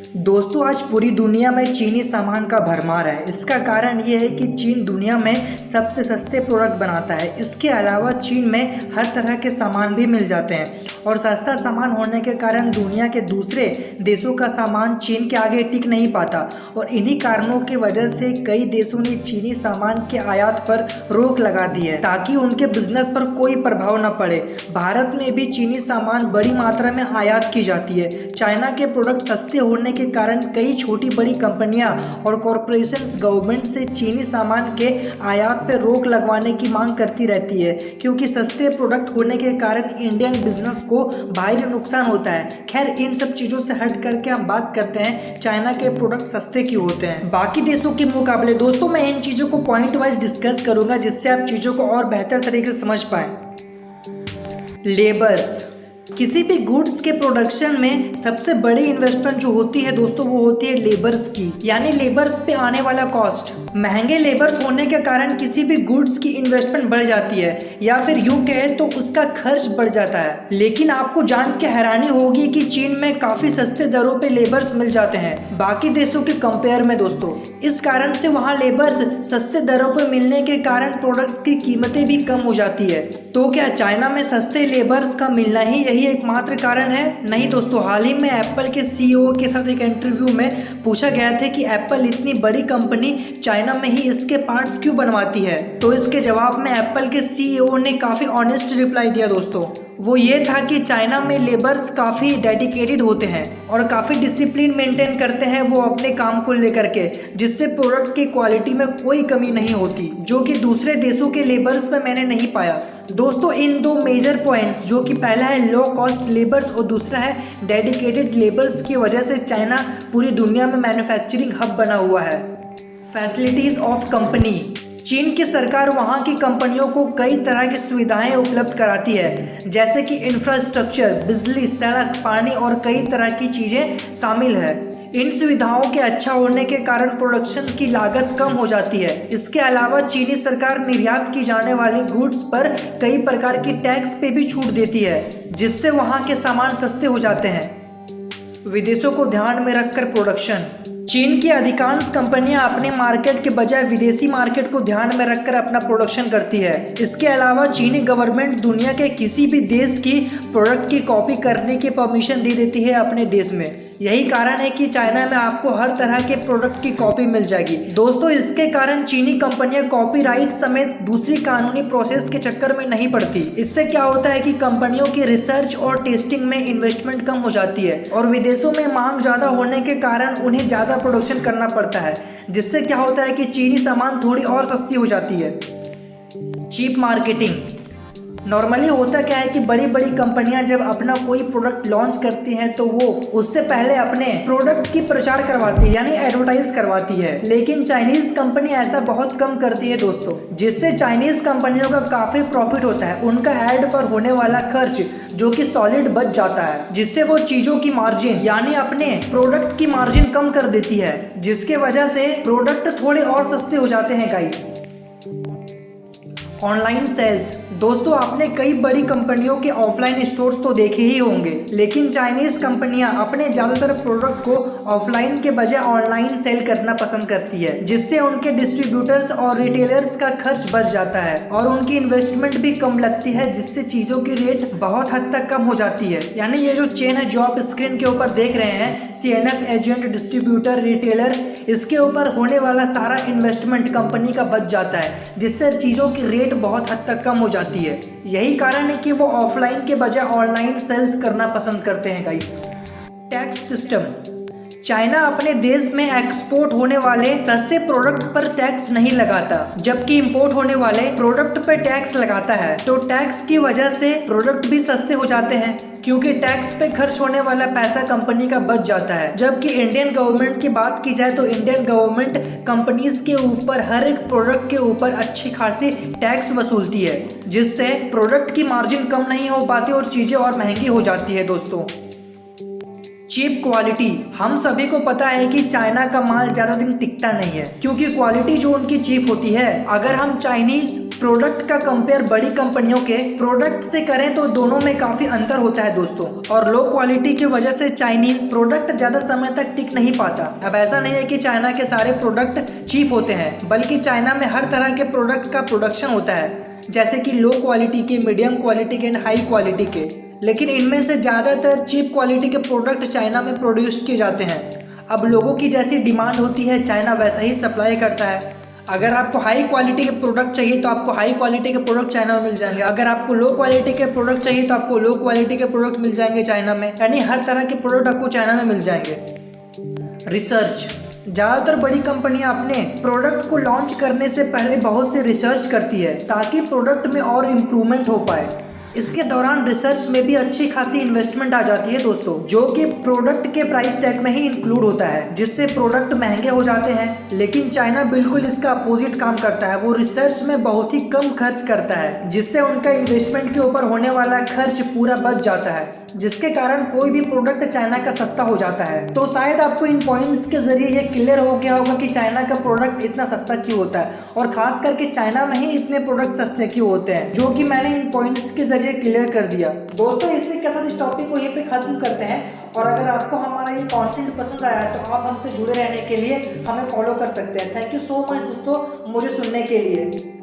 दोस्तों आज पूरी दुनिया में चीनी सामान का भरमार है। इसका कारण ये है कि चीन दुनिया में सबसे सस्ते प्रोडक्ट बनाता है। इसके अलावा चीन में हर तरह के सामान भी मिल जाते हैं और सस्ता सामान होने के कारण दुनिया के दूसरे देशों का सामान चीन के आगे टिक नहीं पाता और इन्हीं कारणों की वजह से कई देशों ने चीनी सामान के आयात पर रोक लगा दी है ताकि उनके बिजनेस पर कोई प्रभाव न पड़े। भारत में भी चीनी सामान बड़ी मात्रा में आयात की जाती है। चाइना के प्रोडक्ट सस्ते होने के कारण कई छोटी बड़ी कंपनियां और कॉरपोरेशंस गवर्नमेंट से चीनी सामान के आयात पर रोक लगवाने की मांग करती रहती है, क्योंकि सस्ते प्रोडक्ट होने के कारण इंडियन बिजनेस को भारी नुकसान होता है। खैर, इन सब चीज़ों से हट करके हम बात करते हैं चाइना के प्रोडक्ट सस्ते क्यों होते हैं बाकी देशों के मुकाबले। दोस्तों मैं इन चीज़ों को पॉइंट वाइज डिस्कस करूंगा जिससे आप चीज़ों को और बेहतर तरीके से समझ पाएं। लेबर्स, किसी भी गुड्स के प्रोडक्शन में सबसे बड़ी इन्वेस्टमेंट जो होती है दोस्तों वो होती है लेबर्स की, यानी लेबर्स पे आने वाला कॉस्ट। महंगे लेबर्स होने के कारण किसी भी गुड्स की इन्वेस्टमेंट बढ़ जाती है या फिर यूं कहें तो उसका खर्च बढ़ जाता है। लेकिन आपको जान के हैरानी होगी कि चीन में काफी सस्ते दरों पे लेबर्स मिल जाते हैं बाकी देशों के कंपेयर में दोस्तों। इस कारण से वहाँ लेबर्स सस्ते दरों पे मिलने के कारण प्रोडक्ट्स की कीमतें भी कम हो जाती है। तो क्या चाइना में सस्ते लेबर्स का मिलना ही यही एकमात्र कारण है? नहीं दोस्तों, हाल ही में एप्पल के सीईओ के साथ एक इंटरव्यू में पूछा गया था कि एप्पल इतनी बड़ी कंपनी चाइना में ही इसके पार्ट्स क्यों बनवाती है, तो इसके जवाब में एप्पल के सीईओ ने काफी ऑनेस्ट रिप्लाई दिया दोस्तों। वो ये था कि चाइना में लेबर्स काफ़ी डेडिकेटेड होते हैं और काफ़ी डिसिप्लिन मेंटेन करते हैं वो अपने काम को लेकर के, जिससे प्रोडक्ट की क्वालिटी में कोई कमी नहीं होती, जो कि दूसरे देशों के लेबर्स में मैंने नहीं पाया। दोस्तों इन दो मेजर पॉइंट्स, जो कि पहला है लो कॉस्ट लेबर्स और दूसरा है डेडिकेटेड लेबर्स, की वजह से चाइना पूरी दुनिया में मैन्युफैक्चरिंग हब बना हुआ है। फैसिलिटीज़ ऑफ कंपनी, चीन की सरकार वहाँ की कंपनियों को कई तरह की सुविधाएं उपलब्ध कराती है, जैसे कि इंफ्रास्ट्रक्चर, बिजली, सड़क, पानी और कई तरह की चीज़ें शामिल है। इन सुविधाओं के अच्छा होने के कारण प्रोडक्शन की लागत कम हो जाती है। इसके अलावा चीनी सरकार निर्यात की जाने वाली गुड्स पर कई प्रकार की टैक्स पे भी छूट देती है, जिससे वहाँ के सामान सस्ते हो जाते हैं। विदेशों को ध्यान में रखकर प्रोडक्शन, चीन की अधिकांश कंपनियां अपने मार्केट के बजाय विदेशी मार्केट को ध्यान में रखकर अपना प्रोडक्शन करती है। इसके अलावा चीनी गवर्नमेंट दुनिया के किसी भी देश की प्रोडक्ट की कॉपी करने की परमिशन दे देती है अपने देश में। यही कारण है कि चाइना में आपको हर तरह के प्रोडक्ट की कॉपी मिल जाएगी। दोस्तों इसके कारण चीनी कंपनियां कॉपीराइट समेत दूसरी कानूनी प्रोसेस के चक्कर में नहीं पड़ती। इससे क्या होता है कि कंपनियों की रिसर्च और टेस्टिंग में इन्वेस्टमेंट कम हो जाती है और विदेशों में मांग ज़्यादा होने के कारण उन्हें ज़्यादा प्रोडक्शन करना पड़ता है, जिससे क्या होता है कि चीनी सामान थोड़ी और सस्ती हो जाती है। चीप मार्केटिंग, नॉर्मली होता क्या है कि बड़ी बड़ी कंपनियां जब अपना कोई प्रोडक्ट लॉन्च करती हैं तो वो उससे पहले अपने प्रोडक्ट की प्रचार करवाती है, यानी एडवर्टाइज करवाती है। लेकिन चाइनीज कंपनी ऐसा बहुत कम करती है दोस्तों, जिससे चाइनीज कंपनियों का काफी प्रॉफिट होता है। उनका एड पर होने वाला खर्च जो कि सॉलिड बच जाता है, जिससे वो चीजों की मार्जिन यानी अपने प्रोडक्ट की मार्जिन कम कर देती है, जिसके वजह से प्रोडक्ट थोड़े और सस्ते हो जाते हैं गाइस। ऑनलाइन सेल्स, दोस्तों आपने कई बड़ी कंपनियों के ऑफलाइन स्टोर्स तो देखे ही होंगे, लेकिन चाइनीज कंपनियां अपने ज़्यादातर प्रोडक्ट को ऑफलाइन के बजाय ऑनलाइन सेल करना पसंद करती है, जिससे उनके डिस्ट्रीब्यूटर्स और रिटेलर्स का खर्च बच जाता है और उनकी इन्वेस्टमेंट भी कम लगती है, जिससे चीज़ों की रेट बहुत हद तक कम हो जाती है। यानी ये जो चेन है जो आप स्क्रीन के ऊपर देख रहे हैं, CNF, एजेंट, डिस्ट्रीब्यूटर, रिटेलर, इसके ऊपर होने वाला सारा इन्वेस्टमेंट कंपनी का बच जाता है, जिससे चीज़ों की रेट बहुत हद तक कम हो जाती है। यही कारण है कि वो ऑफलाइन के बजाय ऑनलाइन सेल्स करना पसंद करते हैं गाइस। टैक्स सिस्टम, चाइना अपने देश में एक्सपोर्ट होने वाले सस्ते प्रोडक्ट पर टैक्स नहीं लगाता, जबकि इंपोर्ट होने वाले प्रोडक्ट पर टैक्स लगाता है। तो टैक्स की वजह से प्रोडक्ट भी सस्ते हो जाते हैं, क्योंकि टैक्स पे खर्च होने वाला पैसा कंपनी का बच जाता है। जबकि इंडियन गवर्नमेंट की बात की जाए तो इंडियन गवर्नमेंट कंपनीज के ऊपर हर एक प्रोडक्ट के ऊपर अच्छी खासी टैक्स वसूलती है, जिससे प्रोडक्ट की मार्जिन कम नहीं हो पाती और चीजें और महंगी हो जाती है दोस्तों। चीप क्वालिटी, हम सभी को पता है कि चाइना का माल ज़्यादा दिन टिकता नहीं है, क्योंकि क्वालिटी जो उनकी चीप होती है। अगर हम चाइनीज प्रोडक्ट का कंपेयर बड़ी कंपनियों के प्रोडक्ट से करें तो दोनों में काफी अंतर होता है दोस्तों। और लो क्वालिटी की वजह से चाइनीज प्रोडक्ट ज्यादा समय तक टिक नहीं पाता। अब ऐसा नहीं है कि चाइना के सारे प्रोडक्ट चीप होते हैं, बल्कि चाइना में हर तरह के प्रोडक्ट का प्रोडक्शन होता है, जैसे कि लो क्वालिटी के, मीडियम क्वालिटी के एंड हाई क्वालिटी के। लेकिन इनमें से ज़्यादातर चीप क्वालिटी के प्रोडक्ट चाइना में प्रोड्यूस किए जाते हैं। अब लोगों की जैसी डिमांड होती है, चाइना वैसा ही सप्लाई करता है। अगर आपको हाई क्वालिटी के प्रोडक्ट चाहिए तो आपको हाई क्वालिटी के प्रोडक्ट चाइना में मिल जाएंगे। अगर आपको लो क्वालिटी के प्रोडक्ट चाहिए तो आपको लो क्वालिटी के प्रोडक्ट मिल जाएंगे चाइना में। यानी हर तरह के प्रोडक्ट आपको चाइना में मिल जाएंगे। रिसर्च, ज़्यादातर बड़ी कंपनियां अपने प्रोडक्ट को लॉन्च करने से पहले बहुत सी रिसर्च करती है ताकि प्रोडक्ट में और इम्प्रूवमेंट हो पाए। इसके दौरान रिसर्च में भी अच्छी खासी इन्वेस्टमेंट आ जाती है दोस्तों, जो कि प्रोडक्ट के प्राइस टैग में ही इंक्लूड होता है, जिससे प्रोडक्ट महंगे हो जाते हैं। लेकिन चाइना बिल्कुल इसका अपोजिट काम करता है। वो रिसर्च में बहुत ही कम खर्च करता है, जिससे उनका इन्वेस्टमेंट के ऊपर होने वाला खर्च पूरा बच जाता है, जिसके कारण कोई भी प्रोडक्ट चाइना का सस्ता हो जाता है। तो शायद आपको इन पॉइंट्स के जरिए ये क्लियर हो गया होगा कि चाइना का प्रोडक्ट इतना सस्ता क्यों होता है, और खास करके चाइना में ही इतने प्रोडक्ट सस्ते क्यों होते हैं, जो कि मैंने इन पॉइंट्स के जरिए क्लियर कर दिया। दोस्तों, इसी के साथ इस टॉपिक को यहीं पे खत्म करते हैं। और अगर आपको हमारा ये कंटेंट पसंद आया है तो आप हमसे जुड़े रहने के लिए हमें फॉलो कर सकते हैं। थैंक यू सो मच दोस्तों मुझे सुनने के लिए।